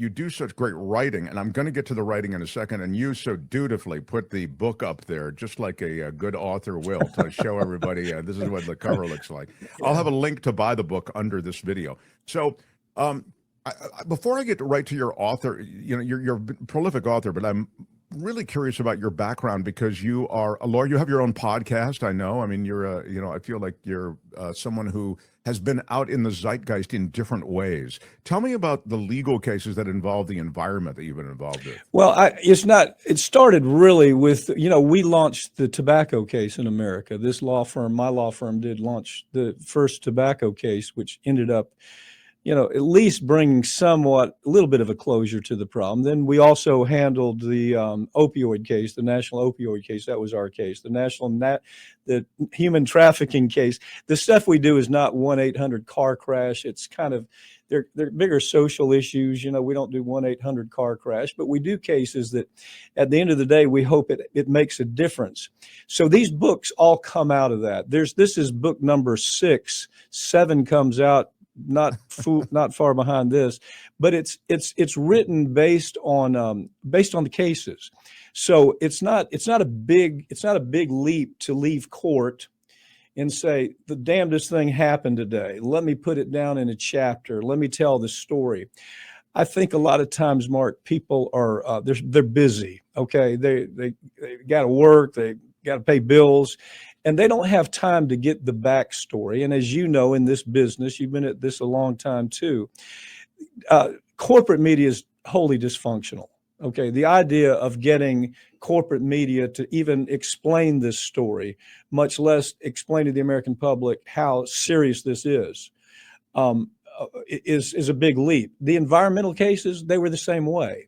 you do such great writing, and I'm going to get to the writing in a second, and you so dutifully put the book up there, just like a good author will, to show everybody this is what the cover looks like. I'll have a link to buy the book under this video. So before I get right to your author, you're a prolific author, but I'm really curious about your background because you are a lawyer. You have your own podcast. I know. I mean, you're I feel like you're someone who has been out in the zeitgeist in different ways. Tell me about the legal cases that involve the environment that you've been involved in. Well, it started really with, we launched the tobacco case in America. This law firm, my law firm, did launch the first tobacco case, which ended up at least bringing a little bit of a closure to the problem. Then we also handled the opioid case, the national opioid case. That was our case. The human trafficking case. The stuff we do is not 1-800 car crash. It's kind of, they're bigger social issues. We don't do 1-800 car crash, but we do cases that at the end of the day, we hope it makes a difference. So these books all come out of that. This is book number 6. 7 comes out not far behind this, but it's written based on the cases. So it's not a big leap to leave court and say the damnedest thing happened today. Let me put it down in a chapter. Let me tell the story. I think a lot of times, Mark, people are they're busy. Okay, they got to work. They got to pay bills. And they don't have time to get the backstory. And as you know, in this business, you've been at this a long time too, corporate media is wholly dysfunctional. Okay, the idea of getting corporate media to even explain this story, much less explain to the American public how serious this is a big leap. The environmental cases, they were the same way.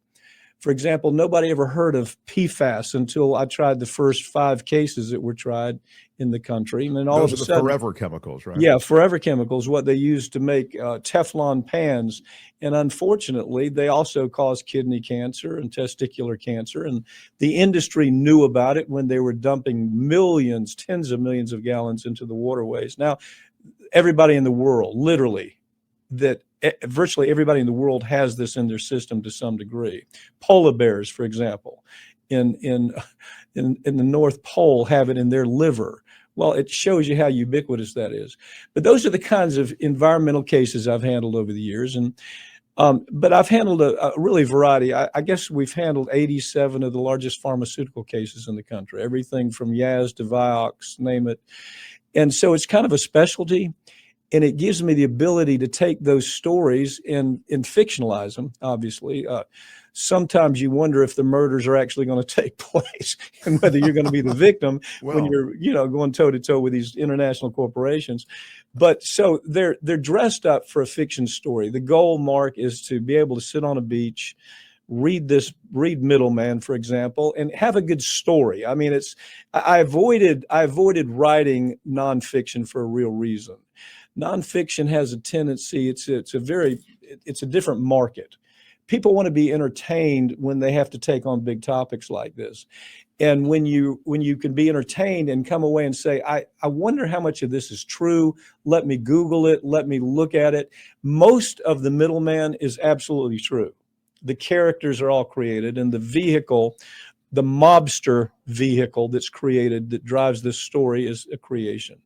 For example, nobody ever heard of PFAS until I tried the first 5 cases that were tried in the country. And then all Those of a are the sudden, forever chemicals, right? Yeah, forever chemicals, what they use to make Teflon pans. And unfortunately, they also cause kidney cancer and testicular cancer. And the industry knew about it when they were dumping millions, tens of millions of gallons into the waterways. Now, everybody in the world, literally, virtually everybody in the world has this in their system to some degree. Polar bears, for example, in the North Pole have it in their liver. Well, it shows you how ubiquitous that is. But those are the kinds of environmental cases I've handled over the years. And but I've handled a really variety. I guess we've handled 87 of the largest pharmaceutical cases in the country, everything from Yaz to Vioxx, name it. And so it's kind of a specialty. And it gives me the ability to take those stories and fictionalize them, obviously. Sometimes you wonder if the murders are actually going to take place and whether you're going to be the victim when you're going toe-to-toe with these international corporations. But so they're dressed up for a fiction story. The goal, Mark, is to be able to sit on a beach, read Middlemen, for example, and have a good story. I mean, I avoided writing nonfiction for a real reason. Nonfiction has a tendency, it's a different market. People want to be entertained when they have to take on big topics like this. And when you can be entertained and come away and say, I wonder how much of this is true. Let me Google it. Let me look at it. Most of the Middleman is absolutely true. The characters are all created, and the vehicle, the mobster vehicle that's created that drives this story is a creation.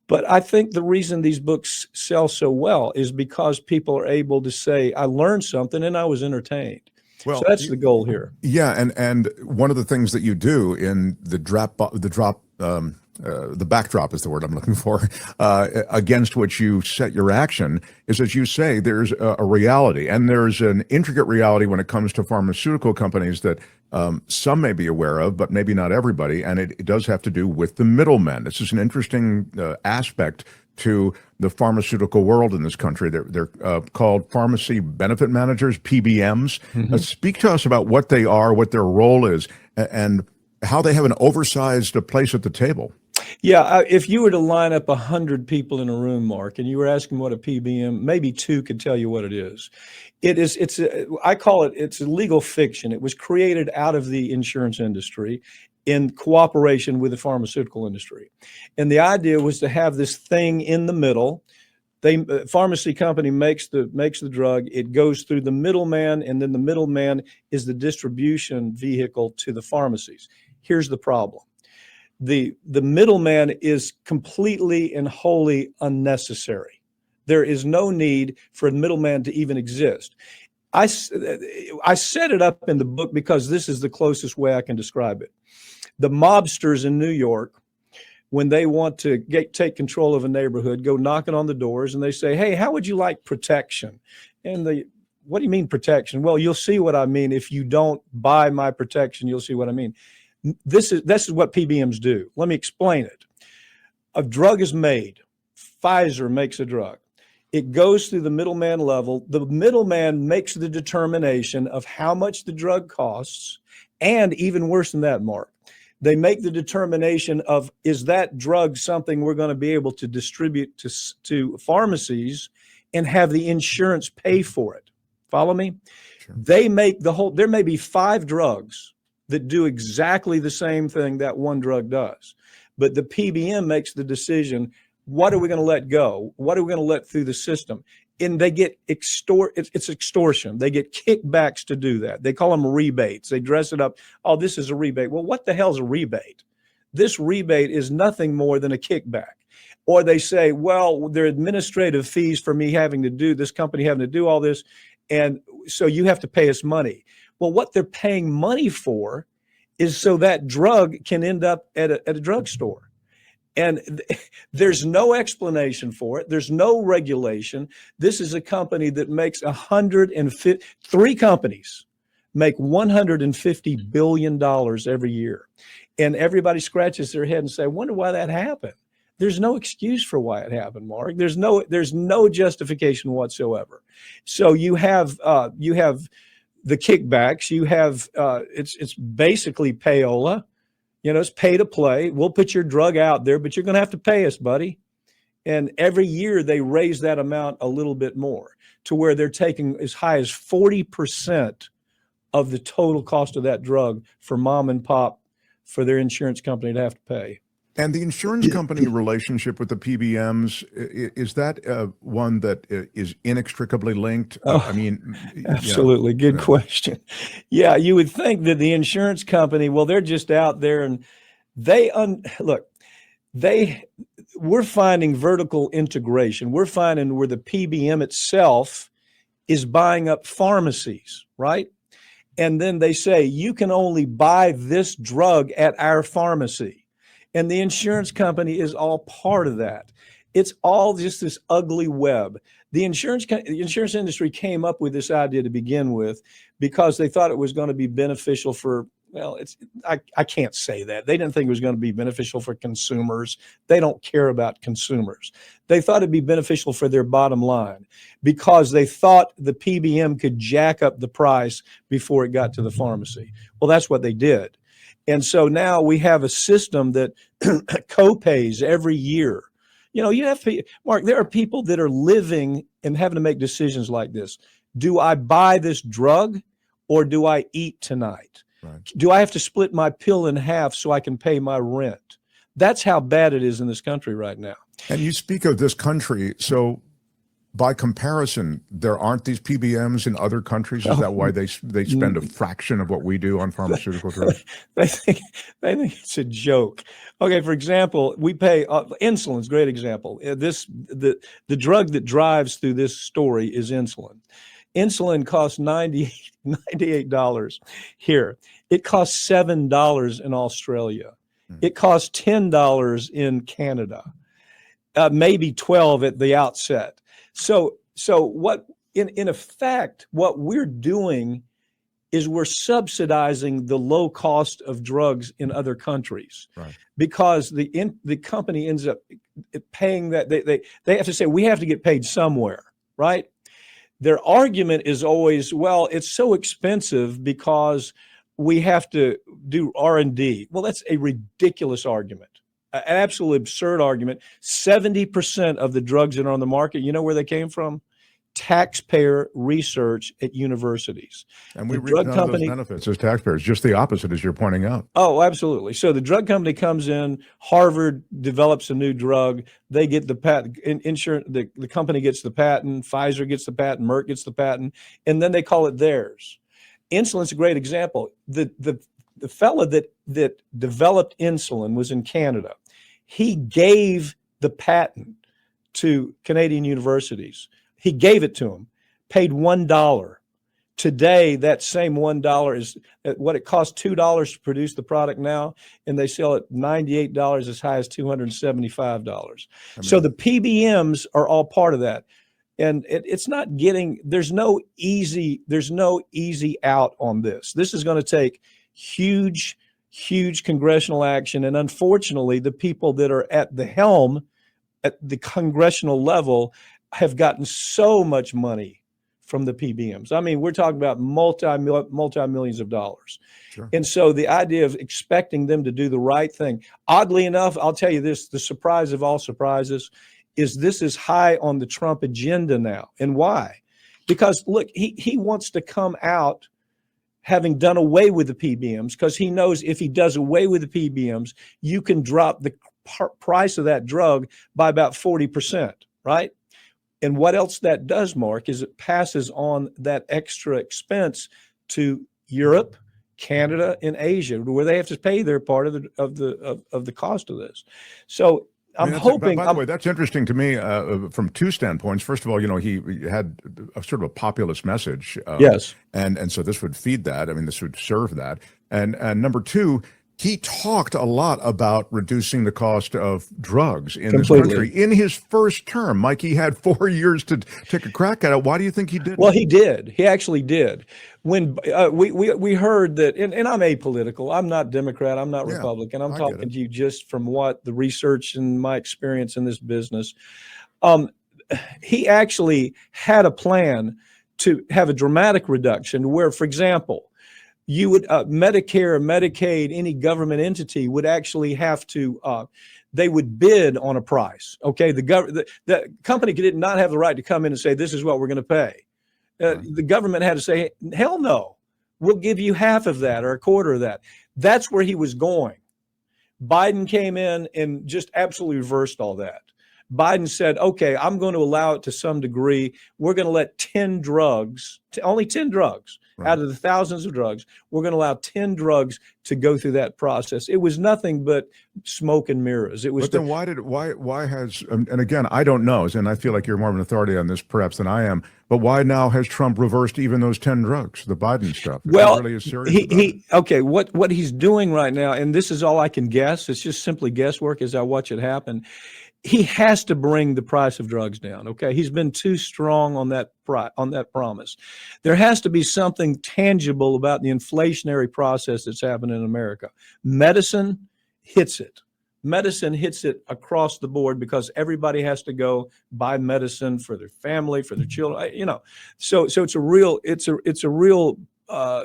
But I think the reason these books sell so well is because people are able to say, I learned something and I was entertained. Well, so that's the goal here. Yeah, and one of the things that you do in the backdrop is the word I'm looking for, against which you set your action, is, as you say, there's a reality, and there's an intricate reality when it comes to pharmaceutical companies that some may be aware of, but maybe not everybody, and it does have to do with the middlemen. This is an interesting aspect to the pharmaceutical world in this country. They're called pharmacy benefit managers, PBMs. Mm-hmm. Speak to us about what they are, what their role is, and how they have an oversized place at the table. Yeah, if you were to line up 100 people in a room, Mark, and you were asking what a PBM, maybe 2 could tell you what it is. I call it's a legal fiction. It was created out of the insurance industry in cooperation with the pharmaceutical industry. And the idea was to have this thing in the middle Pharmacy company makes the drug. It goes through the middleman, and then the middleman is the distribution vehicle to the pharmacies. Here's the problem. The middleman is completely and wholly unnecessary. There is no need for a middleman to even exist. I set it up in the book because this is the closest way I can describe it. The mobsters in New York, when they want to take control of a neighborhood, go knocking on the doors and they say, "Hey, how would you like protection?" And what do you mean protection? Well, you'll see what I mean. If you don't buy my protection, you'll see what I mean. This is what PBMs do. Let me explain it. A drug is made. Pfizer makes a drug. It goes through the middleman level. The middleman makes the determination of how much the drug costs, and even worse than that, Mark, they make the determination of, is that drug something we're going to be able to distribute to pharmacies and have the insurance pay for it? Follow me? Sure. They make there may be 5 drugs that do exactly the same thing that one drug does, but the PBM makes the decision, what are we going to let go? What are we going to let through the system? And they get it's extortion. They get kickbacks to do that. They call them rebates. They dress it up. Oh, this is a rebate. Well, what the hell is a rebate? This rebate is nothing more than a kickback. Or they say, well, there are administrative fees for me having to do this, company having to do all this, and so you have to pay us money. Well, what they're paying money for is so that drug can end up at a drugstore. And there's no explanation for it. There's no regulation. This is a company that makes 3 companies make $150 billion every year. And everybody scratches their head and say, I wonder why that happened. There's no excuse for why it happened, Mark. There's no justification whatsoever. So you have the kickbacks. You have it's basically payola. You know, it's pay to play. We'll put your drug out there, but you're going to have to pay us, buddy. And every year they raise that amount a little bit more to where they're taking as high as 40% of the total cost of that drug for mom and pop, for their insurance company to have to pay. And the insurance company relationship with the PBMs, is that one that is inextricably linked? I mean, absolutely. Good question. Yeah, you would think that the insurance company, well, they're just out there and we're finding vertical integration. We're finding where the PBM itself is buying up pharmacies, right? And then they say, you can only buy this drug at our pharmacy. And the insurance company is all part of that. It's all just this ugly web. The insurance industry came up with this idea to begin with because they thought it was going to be beneficial for, well, I can't say that. They didn't think it was going to be beneficial for consumers. They don't care about consumers. They thought it'd be beneficial for their bottom line because they thought the PBM could jack up the price before it got to the pharmacy. Well, that's what they did. And so now we have a system that co-pays every year. You know, Mark, there are people that are living and having to make decisions like this. Do I buy this drug or do I eat tonight? Right. Do I have to split my pill in half so I can pay my rent? That's how bad it is in this country right now. And you speak of this country, so by comparison, there aren't these PBMs in other countries? Is that why they spend a fraction of what we do on pharmaceutical drugs? They think it's a joke. Okay, for example, we pay insulin's a great example. The drug that drives through this story is insulin. Insulin costs $98 here. It costs $7 in Australia. It costs $10 in Canada, maybe $12 at the outset. So what in effect, what we're doing is we're subsidizing the low cost of drugs in other countries, right? Because the company ends up paying that. They have to say, we have to get paid somewhere, right? Their argument is always, well, it's so expensive because we have to do R&D. Well, that's a ridiculous argument. An absolutely absurd argument. 70% of the drugs that are on the market, you know where they came from? taxpayer research at universities. And we The reap drug none of those company, benefits as taxpayers, just the opposite, as you're pointing out. oh, absolutely. So the drug company comes in, Harvard develops a new drug, they get the patent, insurance, the company gets the patent, Pfizer gets the patent, Merck gets the patent, and then they call it theirs. Insulin's a great example. The fella that developed insulin was in Canada. He gave the patent to Canadian universities. He gave it to them, paid $1. Today, that same $1 is what it costs $2 to produce the product now, and they sell it $98 as high as $275. So the PBMs are all part of that. And it's not getting, there's no easy out on this. This is going to take huge congressional action. And unfortunately, the people that are at the helm at the congressional level have gotten so much money from the PBMs. I mean, we're talking about multi-millions of dollars. Sure. And so the idea of expecting them to do the right thing, oddly enough, I'll tell you this, the surprise of all surprises is this is high on the Trump agenda now. And why? Because look, he wants to come out having done away with the PBMs, because he knows if he does away with the PBMs, you can drop the price of that drug by about 40%, right? And what else that does, Mark, is it passes on that extra expense to Europe, Canada, and Asia, where they have to pay their part of the cost of this. So I'm hoping. By the way, that's interesting to me from two standpoints. First of all, he had a sort of a populist message. Yes. And so this would feed that. I mean, this would serve that. And number two, he talked a lot about reducing the cost of drugs in this country in his first term. Mike, he had 4 years to take a crack at it. Why do you think he did? Well, he did. He actually did. When we heard that, and I'm apolitical. I'm not Democrat. I'm not Republican. I'm talking to you just from what the research and my experience in this business. He actually had a plan to have a dramatic reduction where, for example, you would Medicare, Medicaid, any government entity would actually have to, they would bid on a price. Okay, the company did not have the right to come in and say, this is what we're going to pay. The government had to say, hell no, we'll give you half of that or a quarter of that. That's where he was going. Biden came in and just absolutely reversed all that. Biden said, okay, I'm going to allow it to some degree. We're going to let 10 drugs, only 10 drugs out of the thousands of drugs, we're going to allow 10 drugs to go through that process. It was nothing but smoke and mirrors. It was. But then why has, and again, I don't know, and I feel like you're more of an authority on this perhaps than I am, but why now has Trump reversed even those 10 drugs, the Biden stuff? Well, he really is serious okay, what he's doing right now, and this is all I can guess, it's just simply guesswork as I watch it happen. He has to bring the price of drugs down. Okay, he's been too strong on that promise. There has to be something tangible about the inflationary process that's happening in America. Medicine hits it. Medicine hits it across the board because everybody has to go buy medicine for their family, for their children. So it's a real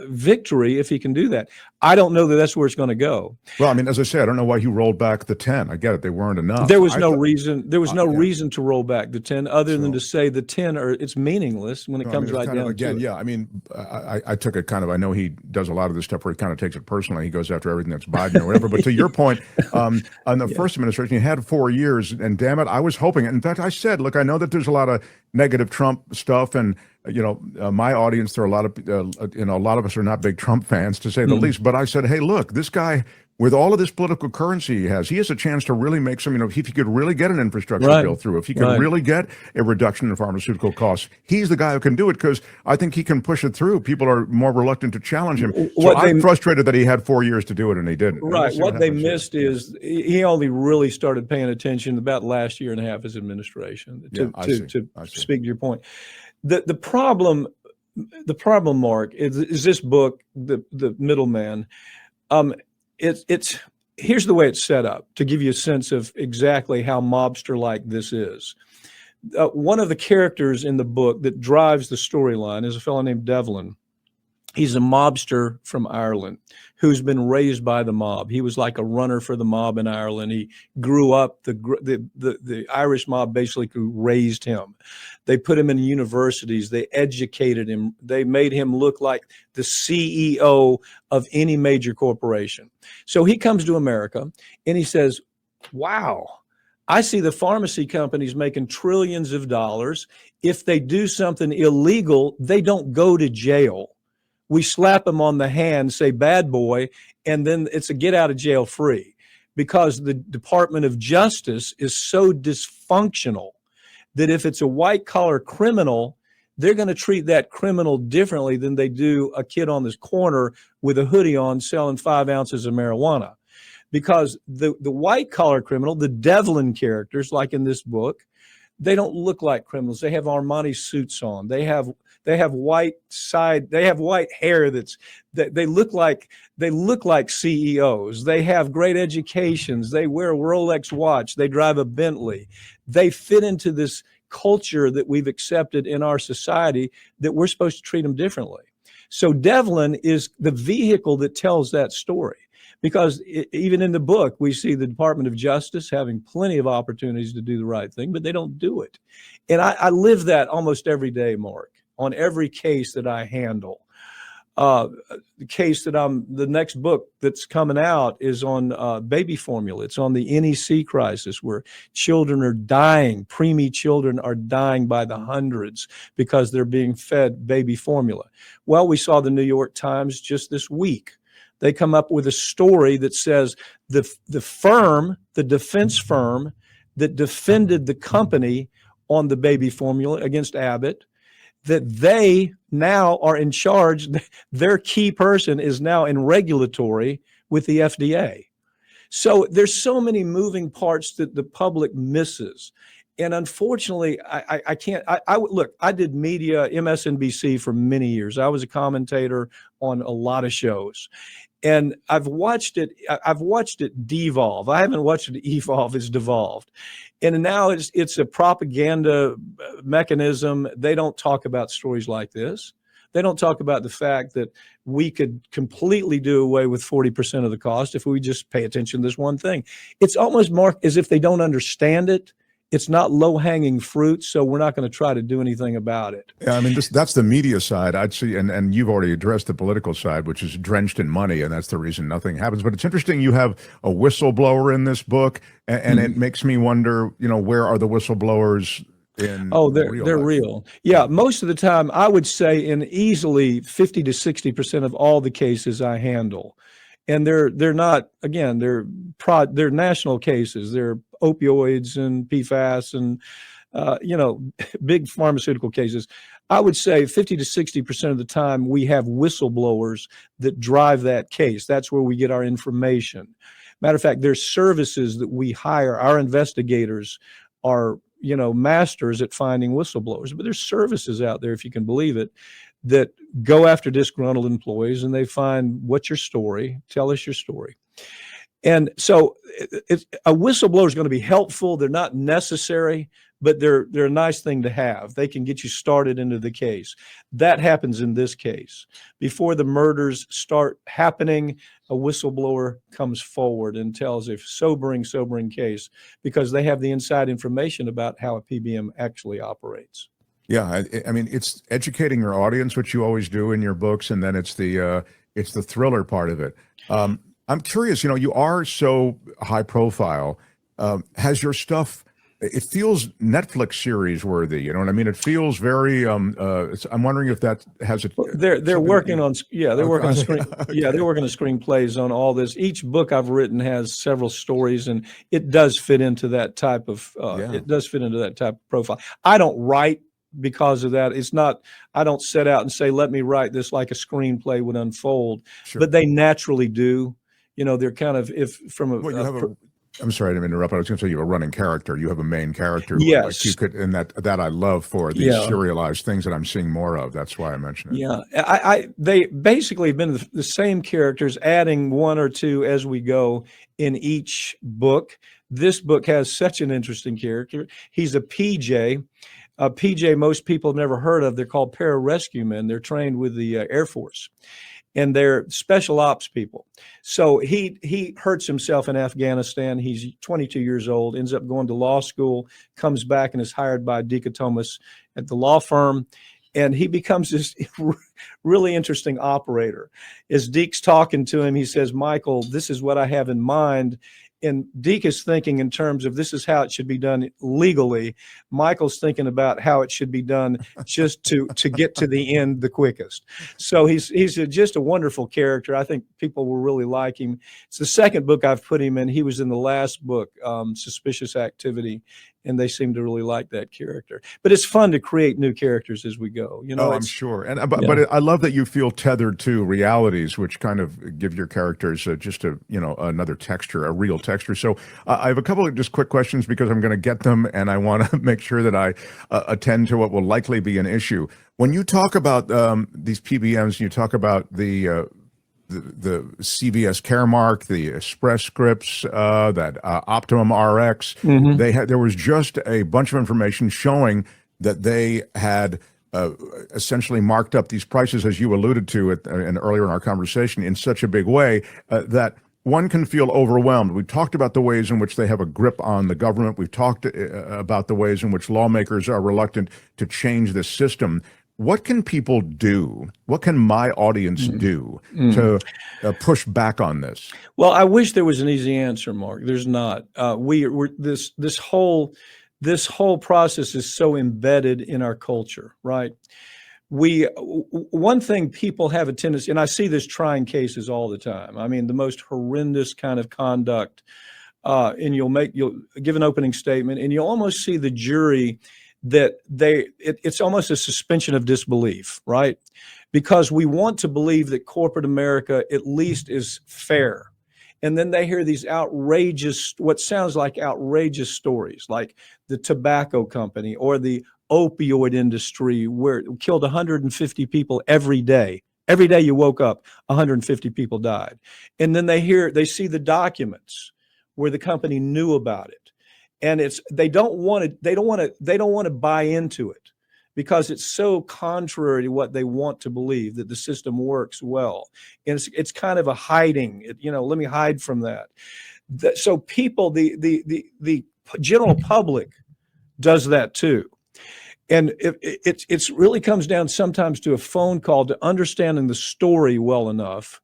victory if he can do that. I don't know that that's where it's going to go. Well, I mean, as I said, I don't know why he rolled back the 10. I get it; they weren't enough. There was no reason. There was no reason to roll back the 10, other than to say the 10 it's meaningless when it comes right down to it. Yeah, I mean, I took it kind of. I know he does a lot of this stuff where he kind of takes it personally. He goes after everything that's Biden or whatever. But to your point, on the first administration, he had 4 years, and damn it, I was hoping. In fact, I said, look, I know that there's a lot of negative Trump stuff, and my audience, there are a lot of, a lot of us are not big Trump fans, to say the least. But I said, hey, look, this guy, with all of this political currency he has a chance to really make some, if he could really get an infrastructure bill through, if he could really get a reduction in pharmaceutical costs, he's the guy who can do it, because I think he can push it through. People are more reluctant to challenge him. So I'm frustrated that he had 4 years to do it and he didn't. Right. What they missed is he only really started paying attention about last year and a half his administration, to speak to your point. The problem, Mark, is this book, the Middlemen. It's here's the way it's set up to give you a sense of exactly how mobster-like this is. One of the characters in the book that drives the storyline is a fellow named Devlin. He's a mobster from Ireland who's been raised by the mob. He was like a runner for the mob in Ireland. He grew up, the Irish mob basically raised him. They put him in universities. They educated him. They made him look like the CEO of any major corporation. So he comes to America and he says, wow, I see the pharmacy companies making trillions of dollars. If they do something illegal, they don't go to jail. We slap them on the hand, say bad boy, and then it's a get out of jail free, because the Department of Justice is so dysfunctional that if it's a white collar criminal, they're going to treat that criminal differently than they do a kid on this corner with a hoodie on selling 5 ounces of marijuana. Because the white collar criminal, the Devlin characters, like in this book, they don't look like criminals. They have Armani suits on. They have white hair they look like CEOs. They have great educations. They wear a Rolex watch. They drive a Bentley. They fit into this culture that we've accepted in our society, that we're supposed to treat them differently. So Devlin is the vehicle that tells that story. Because even in the book, we see the Department of Justice having plenty of opportunities to do the right thing, but they don't do it. And I live that almost every day, Mark, on every case that I handle. The next book that's coming out is on baby formula. It's on the NEC crisis, where children are dying. Preemie children are dying by the hundreds because they're being fed baby formula. Well, we saw the New York Times just this week. They come up with a story that says the defense firm that defended the company on the baby formula against Abbott, that they now are in charge. Their key person is now in regulatory with the FDA. So there's so many moving parts that the public misses. And unfortunately, I can't, look, I did media, MSNBC for many years. I was a commentator on a lot of shows. And I've watched it devolve. I haven't watched it evolve, it's devolved. And now it's a propaganda mechanism. They don't talk about stories like this. They don't talk about the fact that we could completely do away with 40% of the cost if we just pay attention to this one thing. It's almost more as if they don't understand it. It's not low-hanging fruit, so we're not going to try to do anything about it. Yeah, I mean, that's the media side. I'd see, and you've already addressed the political side, which is drenched in money, and that's the reason nothing happens. But it's interesting you have a whistleblower in this book, and it makes me wonder, where are the whistleblowers in they're real. Yeah, most of the time, I would say in easily 50 to 60% of all the cases I handle. And they're not, again, they're national cases. They're opioids and PFAS and, big pharmaceutical cases. I would say 50 to 60% of the time we have whistleblowers that drive that case. That's where we get our information. Matter of fact, there's services that we hire. Our investigators are, masters at finding whistleblowers, but there's services out there, if you can believe it, that go after disgruntled employees, and they find, what's your story? Tell us your story. And so a whistleblower is going to be helpful. They're not necessary, but they're a nice thing to have. They can get you started into the case. That happens in this case. Before the murders start happening, a whistleblower comes forward and tells a sobering case, because they have the inside information about how a PBM actually operates. Yeah, I mean, it's educating your audience, which you always do in your books, and then it's the thriller part of it. I'm curious, you are so high profile. Has your stuff? It feels Netflix series worthy. You know what I mean? It feels very. I'm wondering if that has a. They're working on. Yeah, they're working on screen. Okay. Yeah, they're working on screenplays on all this. Each book I've written has several stories, and it does fit into that type of. It does fit into that type of profile. I don't write because of that. It's not, I don't set out and say, let me write this like a screenplay would unfold, but they naturally do. They're kind of, I'm sorry to interrupt. I was going to say you have a running character. You have a main character. Yes. Like you could, and that I love for these serialized things that I'm seeing more of. That's why I mentioned it. Yeah. They basically have been the same characters, adding one or two as we go in each book. This book has such an interesting character. He's a PJ. PJ, most people have never heard of. They're called pararescue men. They're trained with the Air Force, and they're special ops people. So he hurts himself in Afghanistan. He's 22 years old, ends up going to law school, comes back and is hired by Dika Thomas at the law firm. And he becomes this really interesting operator. As Deke's talking to him, he says, Michael, this is what I have in mind. And Deke is thinking in terms of this is how it should be done legally. Michael's thinking about how it should be done just to get to the end the quickest. So he's just a wonderful character. I think people will really like him. It's the second book I've put him in. He was in the last book, Suspicious Activity, and they seem to really like that character. But it's fun to create new characters as we go. You know, I'm sure. And but I love that you feel tethered to realities, which kind of give your characters just another texture, a real texture. So I have a couple of just quick questions because I'm going to get them, and I want to make sure that I attend to what will likely be an issue. When you talk about these PBMs, you talk about the CVS Caremark, the Express Scripts, that Optimum RX. There was just a bunch of information showing that they had essentially marked up these prices, as you alluded to it and earlier in our conversation, in such a big way that one can feel overwhelmed. We've talked about the ways in which they have a grip on the government. We've talked about the ways in which lawmakers are reluctant to change this system. What can people do? What can my audience do to push back on this? Well, I wish there was an easy answer, Mark. There's not. This whole process is so embedded in our culture, right? One thing people have a tendency, and I see this trying cases all the time. I mean, the most horrendous kind of conduct, and you'll give an opening statement, and you'll almost see the jury that it's almost a suspension of disbelief, right? Because we want to believe that corporate America at least is fair. And then they hear these outrageous, what sounds like outrageous stories, like the tobacco company or the opioid industry, where it killed 150 people every day. Every day you woke up, 150 people died. And then they see the documents where the company knew about it. And they don't want to buy into it because it's so contrary to what they want to believe, that the system works well. And it's kind of a hiding, let me hide from that. So people, the general public does that too. And it really comes down sometimes to a phone call, to understanding the story well enough,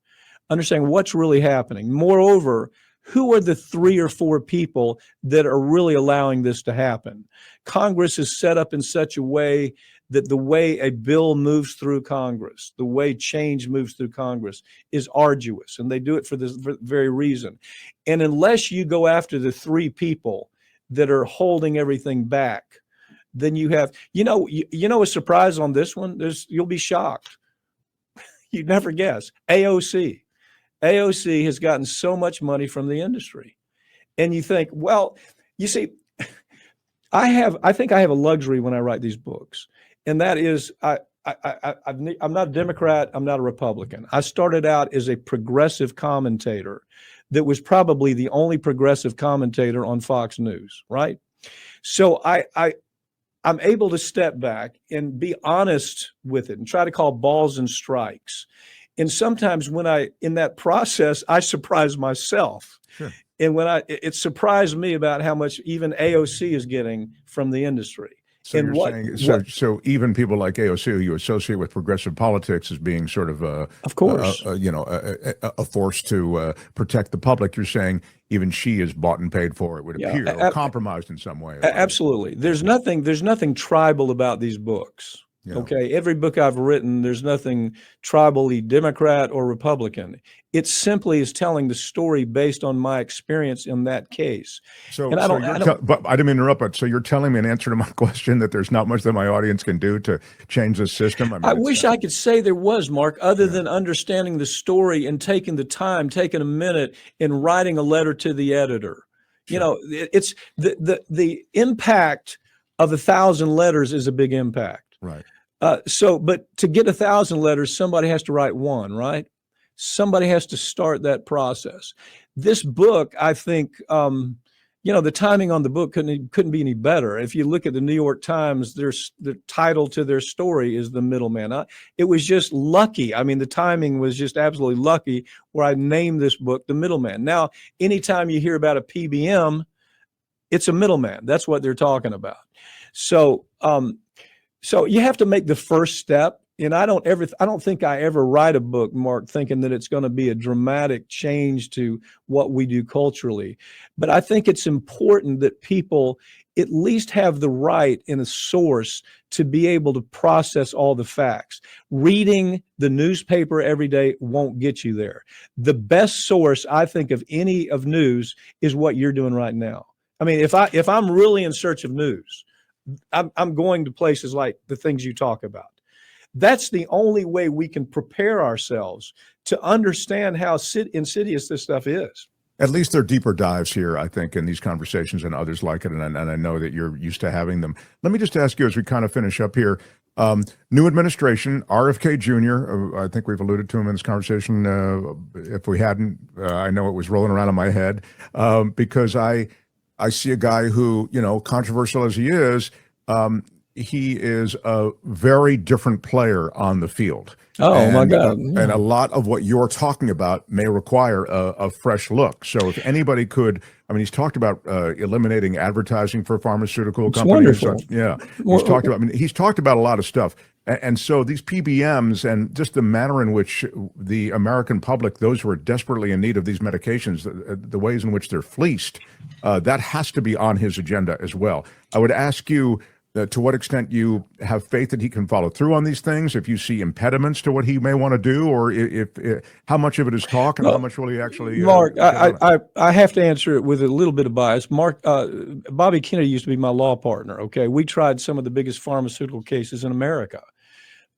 understanding what's really happening. Moreover, who are the 3 or 4 people that are really allowing this to happen? Congress is set up in such a way that the way a bill moves through Congress, the way change moves through Congress, is arduous, and they do it for this very reason. And unless you go after the 3 people that are holding everything back, then you have, a surprise on this one. You'll be shocked. You'd never guess. AOC has gotten so much money from the industry. And you think, well, you see, I think I have a luxury when I write these books. And that is, I'm not a Democrat, I'm not a Republican. I started out as a progressive commentator that was probably the only progressive commentator on Fox News, right? So I'm able to step back and be honest with it and try to call balls and strikes. And sometimes in that process, I surprise myself. Sure. And it surprised me about how much even AOC is getting from the industry. So you're saying, so even people like AOC, who you associate with progressive politics as being sort of a force to protect the public, you're saying even she is bought and paid for, it would appear, or compromised in some way. Absolutely. There's nothing tribal about these books. Yeah. Okay, every book I've written, there's nothing tribally Democrat or Republican. It simply is telling the story based on my experience in that case. But I didn't mean to interrupt, but so you're telling me an answer to my question that there's not much that my audience can do to change the system? I wish I could say there was, Mark, other than understanding the story and taking the time, taking a minute and writing a letter to the editor. Sure. It's the impact of 1,000 letters is a big impact. Right. But to get 1,000 letters, somebody has to write one, right? Somebody has to start that process. This book, I think, you know, the timing on the book couldn't be any better. If you look at the New York Times, the title to their story is The Middleman. It was just lucky. I mean, the timing was just absolutely lucky where I named this book The Middleman. Now, anytime you hear about a PBM, it's a middleman. That's what they're talking about. So, so you have to make the first step. And I don't think I ever write a book, Mark, thinking that it's going to be a dramatic change to what we do culturally. But I think it's important that people at least have the right in a source to be able to process all the facts. Reading the newspaper every day won't get you there. The best source, I think, of any of news is what you're doing right now. I mean, if I'm really in search of news, I'm going to places like the things you talk about. That's the only way we can prepare ourselves to understand how insidious this stuff is. At least there are deeper dives here, I think, in these conversations and others like it, and I know that you're used to having them. Let me just ask you as we kind of finish up here, new administration, RFK Jr., I think we've alluded to him in this conversation. If we hadn't, I know it was rolling around in my head because I see a guy who, you know, controversial as he is a very different player on the field. Oh, my God. And a lot of what you're talking about may require a fresh look. So if anybody could, I mean, he's talked about eliminating advertising for pharmaceutical companies. Wonderful. Yeah. He's talked about a lot of stuff. And so these PBMs and just the manner in which the American public, those who are desperately in need of these medications, the ways in which they're fleeced, that has to be on his agenda as well. I would ask you, to what extent you have faith that he can follow through on these things, if you see impediments to what he may want to do, or if how much of it is talk and how much will he actually Mark, I have to answer it with a little bit of bias. Mark, Bobby Kennedy used to be my law partner. Okay, we tried some of the biggest pharmaceutical cases in America.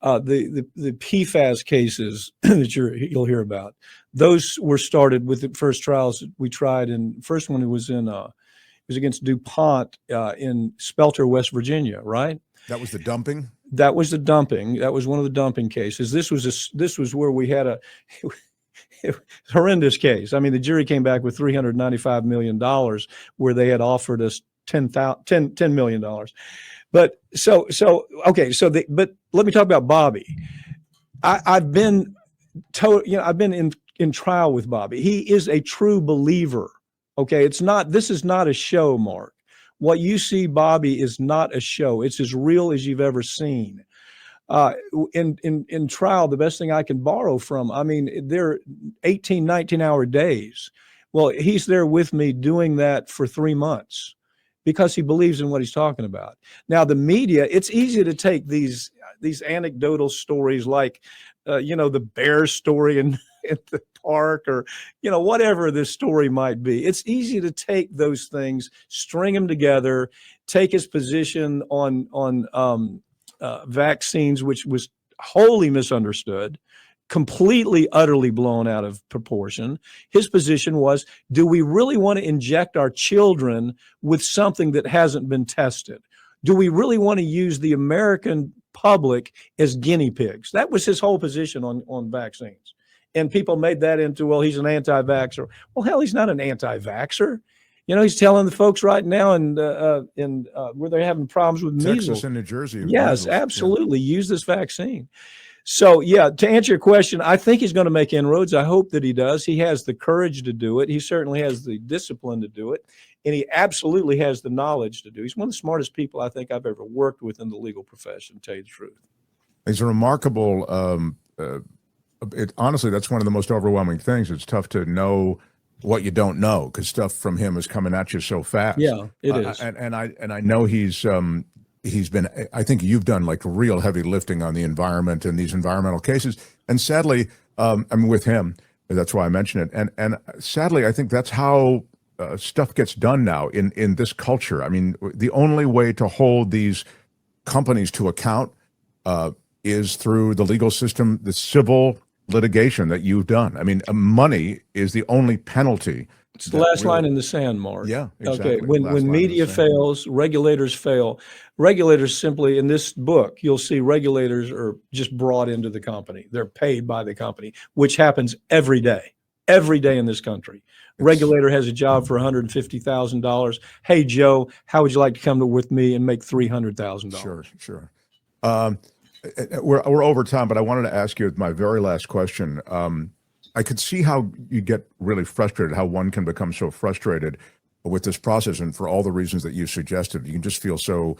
The PFAS cases that you'll hear about, those were started with the first trials we tried. And first one was against DuPont in Spelter, West Virginia, right? That was the dumping? That was the dumping. That was one of the dumping cases. This was where we had a horrendous case. I mean, the jury came back with $395 million where they had offered us $10 million. But but let me talk about Bobby. I've been in trial with Bobby. He is a true believer. Okay, this is not a show, Mark. What you see, Bobby, is not a show. It's as real as you've ever seen. In trial, the best thing I can borrow from, I mean, they're 18, 19-hour days. Well, he's there with me doing that for 3 months because he believes in what he's talking about. Now, the media, it's easy to take these anecdotal stories like, the bear story in the park, or whatever this story might be. It's easy to take those things, string them together, take his position on vaccines, which was wholly misunderstood, completely, utterly blown out of proportion. His position was, do we really want to inject our children with something that hasn't been tested? Do we really want to use the American public as guinea pigs? That was his whole position on vaccines. And people made that into, well, he's an anti-vaxxer. Well, hell, he's not an anti-vaxxer. He's telling the folks right now and where they're having problems with measles. Texas and New Jersey. Yes, absolutely. Yeah. Use this vaccine. So, yeah, to answer your question, I think he's going to make inroads. I hope that he does. He has the courage to do it. He certainly has the discipline to do it. And he absolutely has the knowledge to do it. He's one of the smartest people I think I've ever worked with in the legal profession, to tell you the truth. He's a remarkable, honestly, that's one of the most overwhelming things. It's tough to know what you don't know because stuff from him is coming at you so fast. Yeah, it is. And I know he's been, I think you've done like real heavy lifting on the environment and these environmental cases. And sadly, I'm with him. That's why I mention it. And sadly, I think that's how stuff gets done now in this culture. I mean, the only way to hold these companies to account is through the legal system, the civil litigation that you've done. I mean, money is the only penalty. It's the last line in the sand, Mark. Yeah, exactly. Okay, when media fails, regulators fail. Regulators simply, in this book, you'll see regulators are just brought into the company. They're paid by the company, which happens every day. every day in this country. Regulator has a job for $150,000. Hey, Joe, how would you like to come with me and make $300,000? Sure, sure. Um, we're over time, but I wanted to ask you my very last question. I could see how you get really frustrated, how one can become so frustrated with this process, and for all the reasons that you suggested, you can just feel so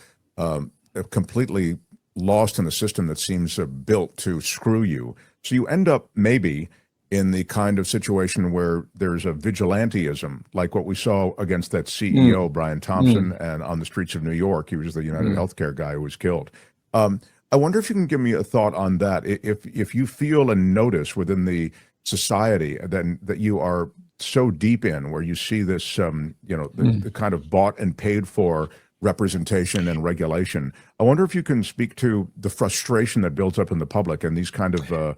completely lost in a system that seems built to screw you. So you end up maybe in the kind of situation where there's a vigilantism, like what we saw against that CEO, Brian Thompson, and on the streets of New York. He was the United Healthcare guy who was killed. I wonder if you can give me a thought on that. If you feel and notice within the society that you are so deep in, where you see this, the kind of bought and paid for representation and regulation, I wonder if you can speak to the frustration that builds up in the public and these kind of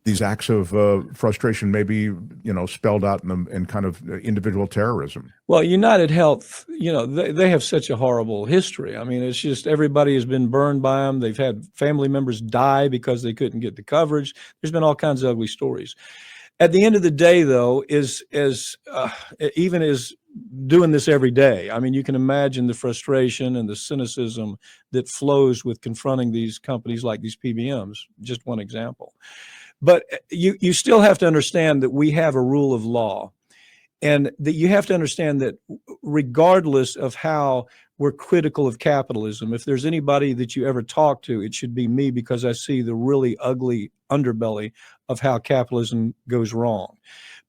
these acts of frustration, maybe spelled out in kind of individual terrorism. Well, United Health, they have such a horrible history. I mean, it's just everybody has been burned by them. They've had family members die because they couldn't get the coverage. There's been all kinds of ugly stories. At the end of the day, though, even as doing this every day, I mean, you can imagine the frustration and the cynicism that flows with confronting these companies like these PBMs. Just one example. But you still have to understand that we have a rule of law, and that you have to understand that regardless of how we're critical of capitalism, if there's anybody that you ever talk to, it should be me, because I see the really ugly underbelly of how capitalism goes wrong.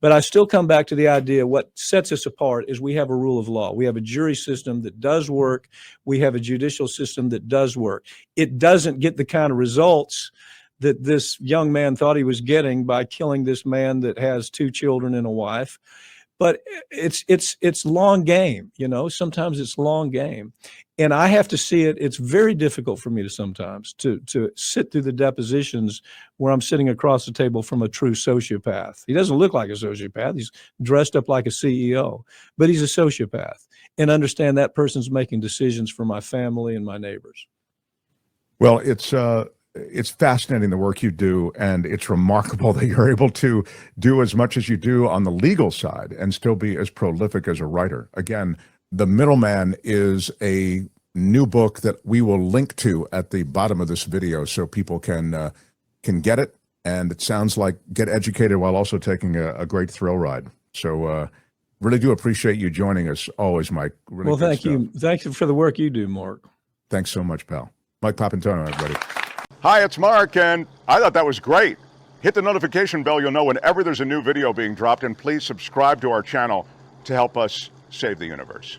But I still come back to the idea, what sets us apart is we have a rule of law. We have a jury system that does work. We have a judicial system that does work. It doesn't get the kind of results that this young man thought he was getting by killing this man that has 2 children and a wife. But it's long game, sometimes it's long game. And I have to see it. It's very difficult for me to sometimes to sit through the depositions where I'm sitting across the table from a true sociopath. He doesn't look like a sociopath. He's dressed up like a CEO, but he's a sociopath, and understand that person's making decisions for my family and my neighbors. Well, it's fascinating the work you do, and it's remarkable that you're able to do as much as you do on the legal side and still be as prolific as a writer. Again, The Middleman is a new book that we will link to at the bottom of this video so people can get it. And it sounds like get educated while also taking a great thrill ride. So really do appreciate you joining us always, Mike. Really well, thank you. Thank you for the work you do, Mark. Thanks so much, pal. Mike Papantonio, everybody. Hi, it's Mark, and I thought that was great. Hit the notification bell, you'll know whenever there's a new video being dropped, and please subscribe to our channel to help us save the universe.